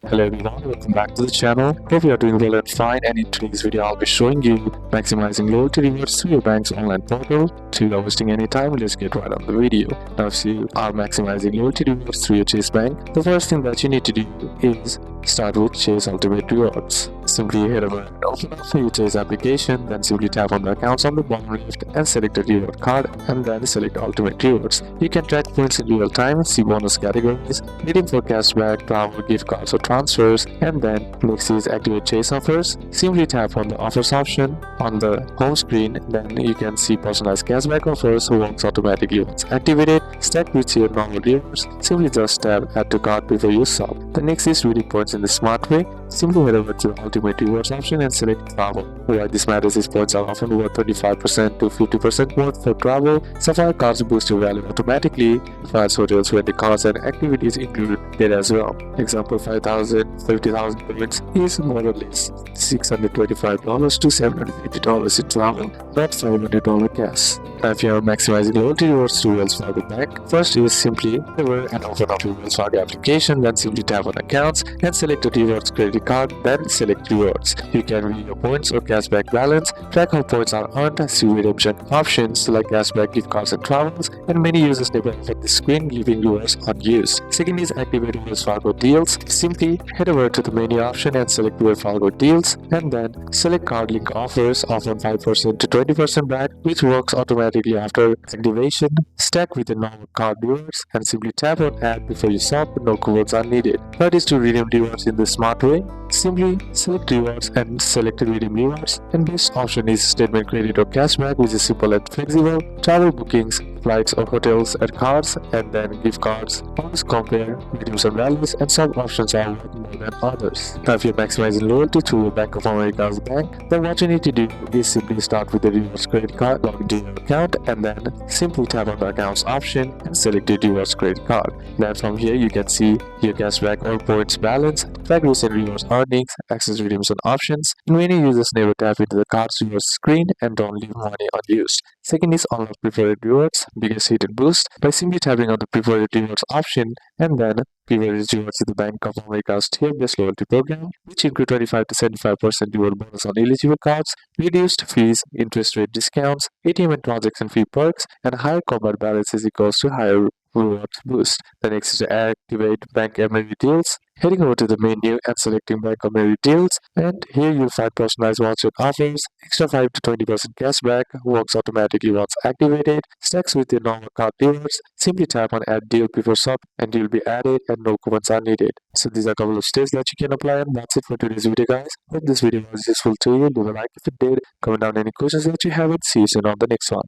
Hello everyone, welcome back to the channel. Hope you are doing well and fine, and in today's video I'll be showing you maximizing loyalty rewards through your bank's online portal. So without wasting any time, let's get right on the video. Now if you are maximizing loyalty rewards through your Chase bank, the first thing that you need to do is start with Chase Ultimate Rewards. Simply head over and open up your Chase application, then simply tap on the accounts on the bottom left and select a reward card and then select Ultimate Rewards. You can track points in real time, see bonus categories, redeem for cashback, travel, gift cards or transfers, and then next is activate Chase offers. Simply tap on the offers option on the home screen, then you can see personalized cashback offers works automatically once activated. Stack with your normal rewards. Simply just tap add to cart before you shop. The next is redeem points in the smart way. Simply head over to the Ultimate Rewards option and select travel. Why this matters is points are often worth 35% to 50% worth for travel. Sapphire cards boost your value automatically. Flights, hotels, rental cars, and activities included there as well. Example 5,000, 50,000 points is more or less $625 to $750 in travel, not $500 cash. Now if you are maximizing loyalty rewards through Wells Fargo Bank, first is simply over and open up your Wells Fargo application, then simply tap on accounts and select a rewards credit card, then select rewards. You can view your points or cashback balance, track how points are earned, see redemption options like cashback, gift cards and travels, and many users never affect the screen, leaving rewards unused. Second is activate Wells Fargo deals. Simply head over to the menu option and select Wells Fargo deals and then select card link offers, offer 5% to 20% back, which works automatically after activation. Stack with the normal card rewards and simply tap on add before you shop. No codes are needed. Third is to redeem rewards in the smart way. Simply select rewards and select redeem rewards, and best option is statement credit or cashback, which is simple and flexible. Travel bookings, flights or hotels and cards, and then gift cards. Always compare, redeem some values, and some options are worth more than others. Now if you're maximizing loyalty through your Bank of America's bank, then what you need to do is simply start with the rewards credit card, log into your account, and then simply tap on the accounts option and select the rewards credit card. Then from here you can see your cashback or points balance, track recent rewards earnings, access redemption options, and many users never tap into the card's rewards screen and don't leave money unused. Second is unlock preferred rewards, biggest hit and boost, by simply tapping on the preferred rewards option and then preferred rewards is the Bank of America's tier-based loyalty program, which include 25 to 75% reward bonus on eligible cards, reduced fees, interest rate discounts, ATM and transaction fee perks, and higher combat balance is equals to higher rewards boost. The next is to activate Bank America deals. Heading over to the menu and selecting Bank America deals, and here you'll find personalized voucher offers, extra 5 to 20% cashback, works automatically once activated, stacks with your normal card rewards. Simply tap on add deal before shop and you'll be added and no coupons are needed. So these are a couple of steps that you can apply, and that's it for today's video guys. Hope this video was useful to you. Leave a like if it did, comment down any questions that you have, and see you soon on the next one.